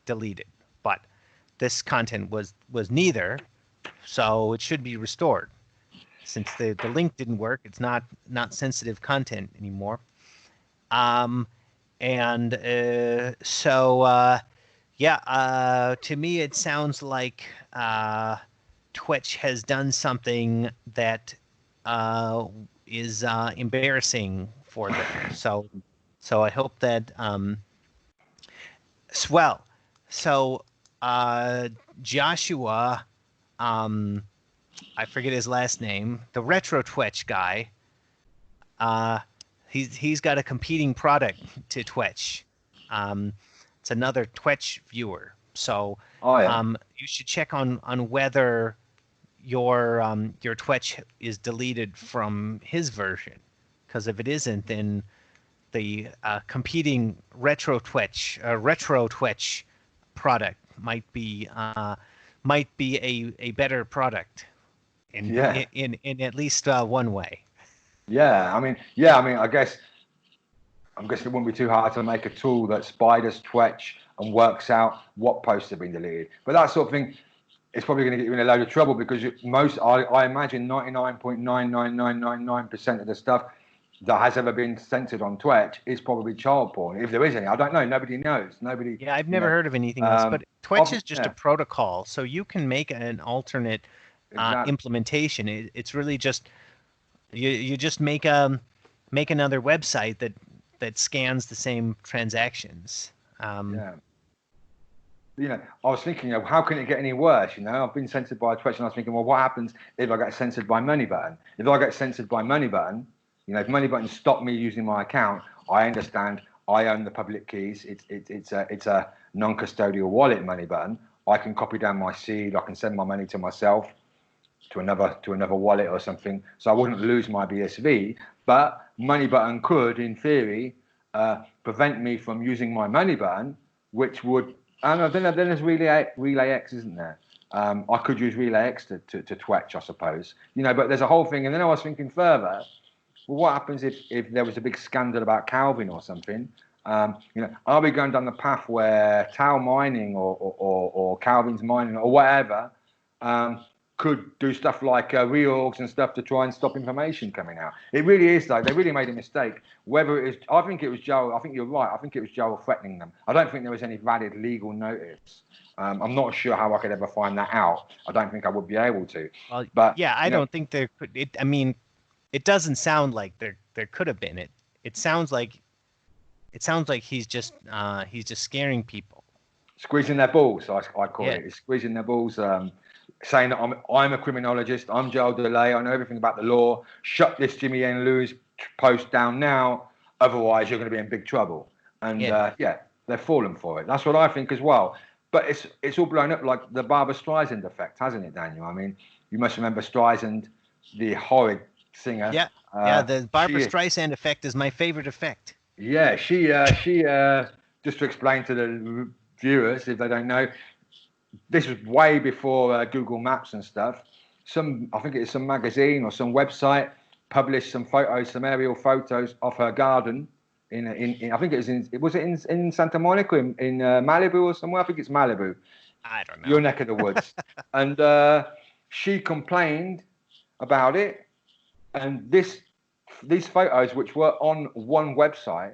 deleted, but this content was neither, so it should be restored. Since the link didn't work, it's not sensitive content anymore. Yeah, to me it sounds like Twitch has done something that is embarrassing for them. So I hope that Joshua, I forget his last name, the Retro Twitch guy, he's got a competing product to Twitch. It's another Twitch viewer. So you should check on whether your Twitch is deleted from his version, because if it isn't, then the competing retro Twitch product might be a better product in at least one way. I guess it wouldn't be too hard to make a tool that spiders Twitch and works out what posts have been deleted. But that sort of thing is probably going to get you in a load of trouble, because I imagine 99.99999% of the stuff that has ever been censored on Twitch is probably child porn. If there is any, I don't know. Nobody knows. Nobody. Yeah, I've never heard of anything else. But Twitch is just a protocol, so you can make an alternate implementation. It's really just you just make another website that scans the same transactions. I was thinking, how can it get any worse? I've been censored by Twitch, and I was thinking, well, what happens if I get censored by MoneyButton? If I get censored by MoneyButton, if MoneyButton stopped me using my account, I understand I own the public keys. It's a non-custodial wallet, MoneyButton. I can copy down my seed. I can send my money to myself, to another wallet or something, so I wouldn't lose my BSV. But MoneyButton could, in theory, prevent me from using my MoneyButton, which would. And then there's Relay X, isn't there? I could use Relay X to Twitch, I suppose. But there's a whole thing. And then I was thinking further. Well, what happens if there was a big scandal about Calvin or something? Are we going down the path where Tau mining or Calvin's mining or whatever could do stuff like reorgs and stuff to try and stop information coming out? It really is, though. They really made a mistake. Whether it is, I think it was Joel. I think you're right. I think it was Joel threatening them. I don't think there was any valid legal notice. I'm not sure how I could ever find that out. I don't think I would be able to. But yeah, I don't think there could. It doesn't sound like there could have been. It sounds like he's just scaring people, squeezing their balls. I call it. It's squeezing their balls. Saying that I'm a criminologist. I'm Joel Dalais. I know everything about the law. Shut this Jimmy N. Lewis post down now, otherwise you're going to be in big trouble. And they're falling for it. That's what I think as well. But it's all blown up like the Barbra Streisand effect, hasn't it, Daniel? I mean, you must remember Streisand, the horrid singer. Yeah, the Barbra Streisand effect is my favorite effect. Yeah, she just to explain to the viewers if they don't know, this was way before Google Maps and stuff. I think it's some magazine or some website published some photos, some aerial photos of her garden in I think it was in Santa Monica in Malibu or somewhere. I think it's Malibu. I don't know. Your neck of the woods. And she complained about it, and these photos, which were on one website,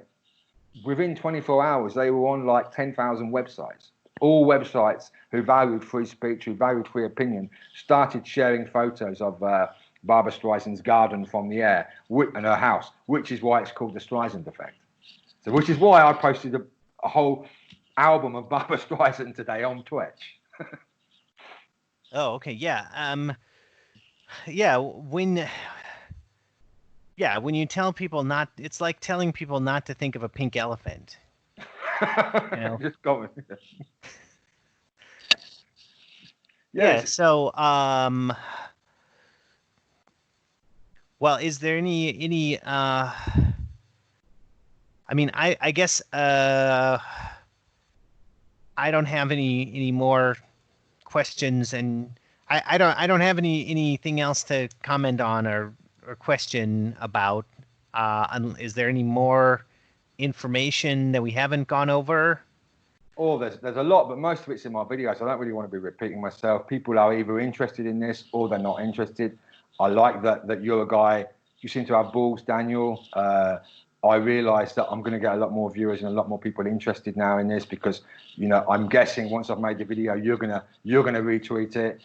within 24 hours they were on like 10,000 websites. All websites who valued free speech, who valued free opinion, started sharing photos of Barbra Streisand's garden from the air and her house, which is why it's called the Streisand effect. So, which is why I posted a whole album of Barbra Streisand today on Twitch. Oh, okay, yeah. When Yeah, when you tell people not, it's like telling people not to think of a pink elephant. You know? Just got me. Yeah. Yes. So, well, is there any? I mean, I guess I don't have any more questions, and I don't have anything else to comment on or question about. Is there any more information that we haven't gone over? Oh, there's a lot, but most of it's in my videos. I don't really want to be repeating myself. People are either interested in this or they're not interested. I like that you're a guy. You seem to have balls, Daniel. I realise that I'm going to get a lot more viewers and a lot more people interested now in this because, you know, I'm guessing once I've made the video, you're gonna retweet it.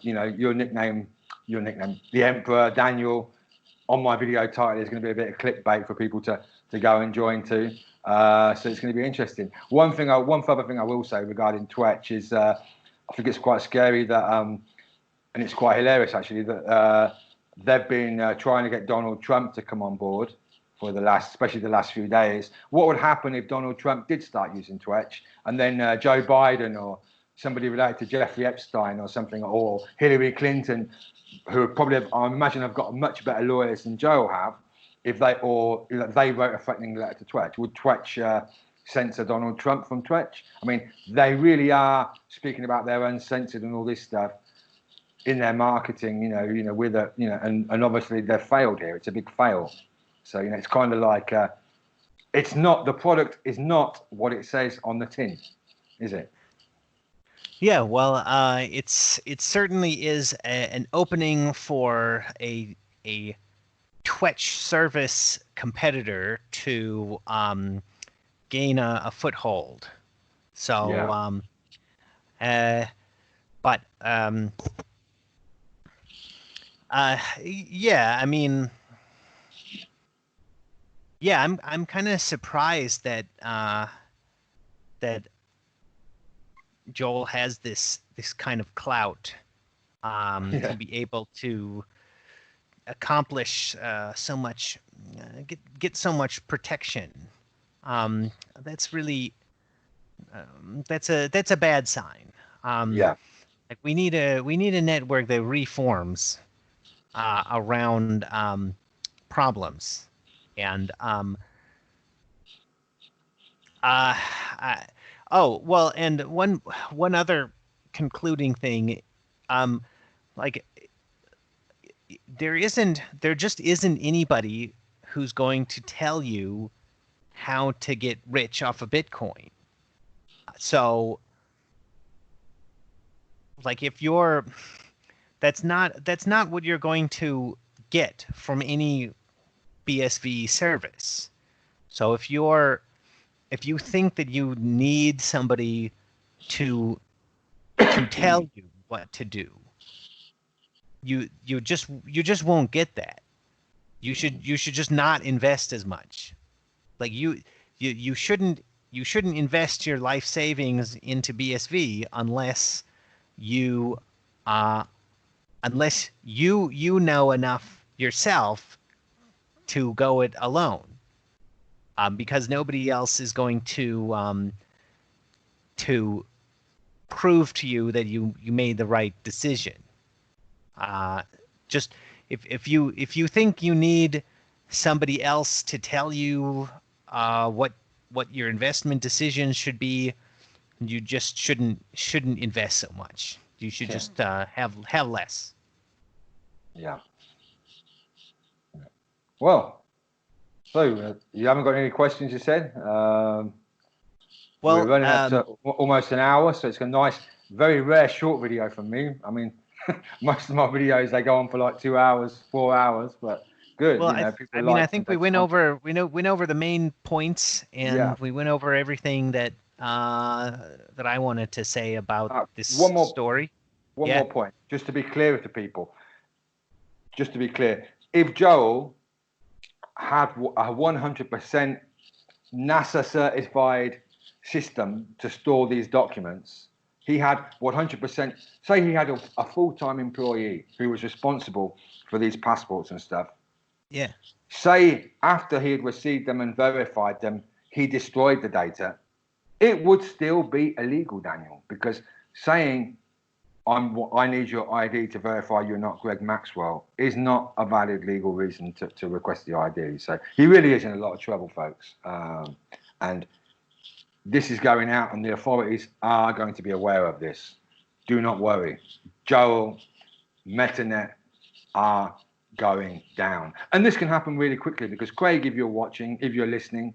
Your nickname, the Emperor, Daniel, on my video title is going to be a bit of clickbait for people to go and join to. So it's going to be interesting. One further thing I will say regarding Twetch is I think it's quite scary that, and it's quite hilarious actually, that they've been trying to get Donald Trump to come on board for especially the last few days. What would happen if Donald Trump did start using Twetch and then Joe Biden or somebody related to Jeffrey Epstein or something, or Hillary Clinton, who probably I imagine have got much better lawyers than Joe will have, if they wrote a threatening letter to Twetch, would Twetch censor Donald Trump from Twetch? I mean, they really are speaking about their uncensored and all this stuff in their marketing, and obviously they've failed here. It's a big fail. So, it's kind of like the product is not what it says on the tin, is it? Yeah, well, it certainly is an opening for a Twitch service competitor to gain a foothold. So, Yeah. But yeah, I mean, yeah, I'm kind of surprised that that Joel has this kind of clout Yeah. to be able to accomplish so much, get so much protection. That's really that's a bad sign. Yeah. Like we need a network that reforms around problems, and I, oh well, and one other concluding thing, um, like there just isn't anybody who's going to tell you how to get rich off of Bitcoin. So like if you're that's not what you're going to get from any BSV service. So if you think that you need somebody to tell you what to do, you just won't get that. You should just not invest as much. Like you shouldn't invest your life savings into BSV you uh unless you know enough yourself to go it alone. Because nobody else is going to prove to you that you made the right decision. Just if you think you need somebody else to tell you what your investment decisions should be, you just shouldn't invest so much. You should Yeah. just have less. Yeah. Well, so you haven't got any questions, you said? We're Well, running up to almost an hour, so it's a nice, very rare short video from me. I mean, most of my videos, they go on for like 2 hours, 4 hours, but good. well, People I mean, I like think we content. went over went over the main points, Yeah. and we went over everything that that I wanted to say about this One more, story. one Yeah. more point, just to be clear to people. Just to be clear, if Joel had a 100% NASA certified system to store these documents, he had 100%, say he had a full-time employee who was responsible for these passports and stuff, Yeah. Say after he had received them and verified them, he destroyed the data, it would still be illegal, Daniel, because saying I need your ID to verify you're not Greg Maxwell is not a valid legal reason to request the ID. So he really is in a lot of trouble, folks. And this is going out, and the authorities are going to be aware of this. Do not worry. Joel, Metanet are going down. And this can happen really quickly because, Craig, if you're watching, if you're listening,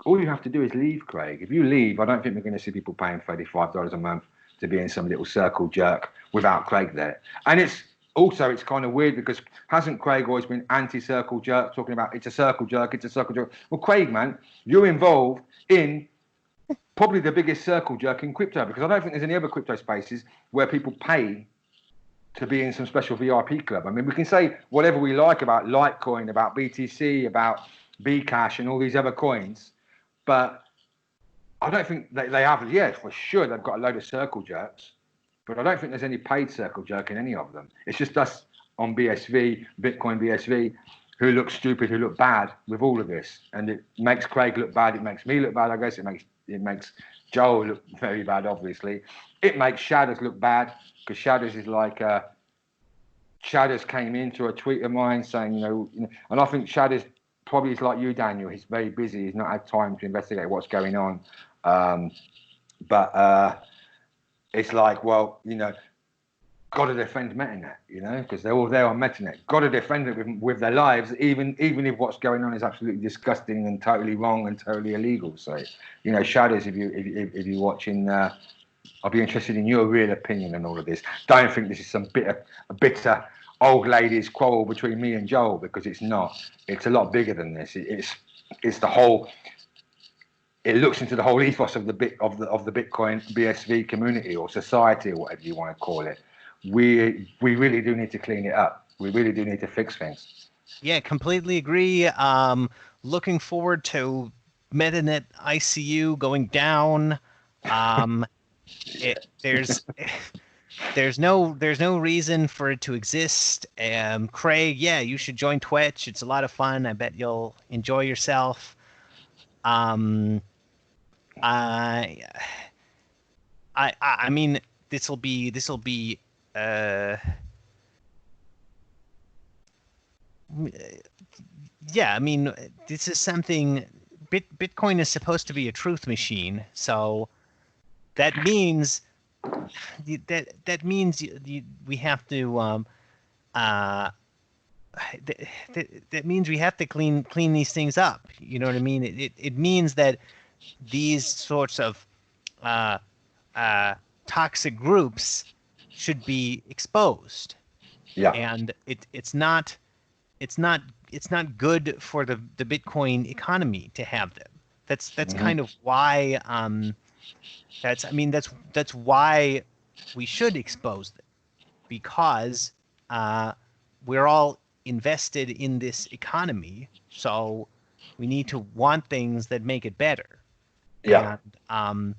all you have to do is leave, Craig. If you leave, I don't think we're going to see people paying $35 a month to be in some little circle jerk without Craig there. And it's kind of weird because hasn't Craig always been anti-circle jerk, talking about it's a circle jerk, it's a circle jerk? Well, Craig, man, you're involved in probably the biggest circle jerk in crypto, because I don't think there's any other crypto spaces where people pay to be in some special VIP club. I mean, we can say whatever we like about Litecoin, about BTC, about Bcash and all these other coins, but I don't think they have, yes, for sure, they've got a load of circle jerks, but I don't think there's any paid circle jerk in any of them. It's just us on BSV, Bitcoin BSV, who look stupid, who look bad with all of this. And it makes Craig look bad. It makes me look bad, I guess. It makes Joel look very bad, obviously. It makes Shadows look bad, because Shadows is like, Shadows came into a tweet of mine saying, and I think Shadows probably is like you, Daniel. He's very busy. He's not had time to investigate what's going on. But it's like, well, got to defend Metanet, because they're all there on Metanet. Got to defend it with their lives, even if what's going on is absolutely disgusting and totally wrong and totally illegal. So, Shadows, if you're watching, I'll be interested in your real opinion on all of this. Don't think this is some bitter old ladies quarrel between me and Joel, because it's not. It's a lot bigger than this. It's the whole. It looks into the whole ethos of the Bitcoin BSV community or society or whatever you want to call it. We really do need to clean it up. We really do need to fix things. Yeah, completely agree. Looking forward to MetanetIcu going down. There's no reason for it to exist. Craig, yeah, you should join Twetch. It's a lot of fun. I bet you'll enjoy yourself. I mean, this will be yeah, I mean, this is something. Bitcoin is supposed to be a truth machine, so that means we have to that means we have to clean these things up. You know what I mean? It means that these sorts of toxic groups should be exposed. Yeah. And it's not good for the Bitcoin economy to have them. That's kind of why that's why we should expose them, because we're all invested in this economy, so we need to want things that make it better. Yeah. And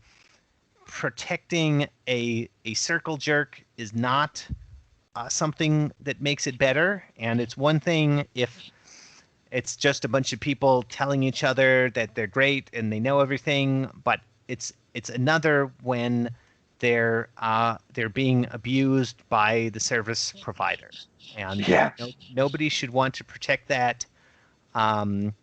protecting a circle jerk is not something that makes it better. And it's one thing if it's just a bunch of people telling each other that they're great and they know everything, but it's another when they're being abused by the service provider. And yeah. Nobody should want to protect that. And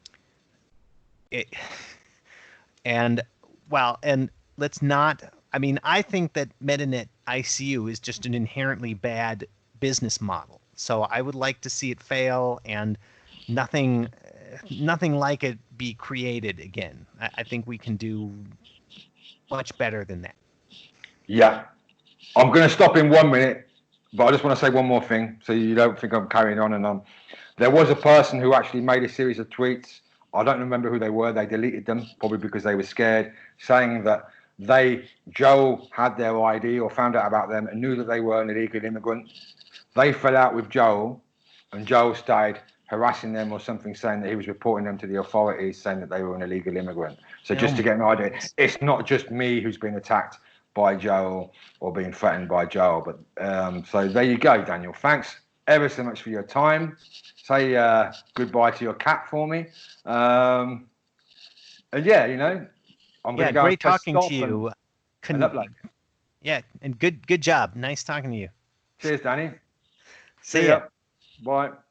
let's not. I mean, I think that MetanetIcu is just an inherently bad business model. So I would like to see it fail and nothing like it be created again. I think we can do much better than that. Yeah. I'm going to stop in 1 minute, but I just want to say one more thing so you don't think I'm carrying on and on. There was a person who actually made a series of tweets. I don't remember who they were. They deleted them, probably because they were scared, saying that Joel had their ID or found out about them and knew that they were an illegal immigrant. They fell out with Joel, and Joel started harassing them or something, saying that he was reporting them to the authorities, saying that they were an illegal immigrant. So just to get an idea, it's not just me who's been attacked by Joel or being threatened by Joel. But so there you go, Daniel. Thanks ever so much for your time. Say goodbye to your cat for me. And yeah, you know, I'm going Yeah, to go great and press talking stop to you. and upload. Yeah, and good job. Nice talking to you. Cheers, Danny. See ya. ya. Bye.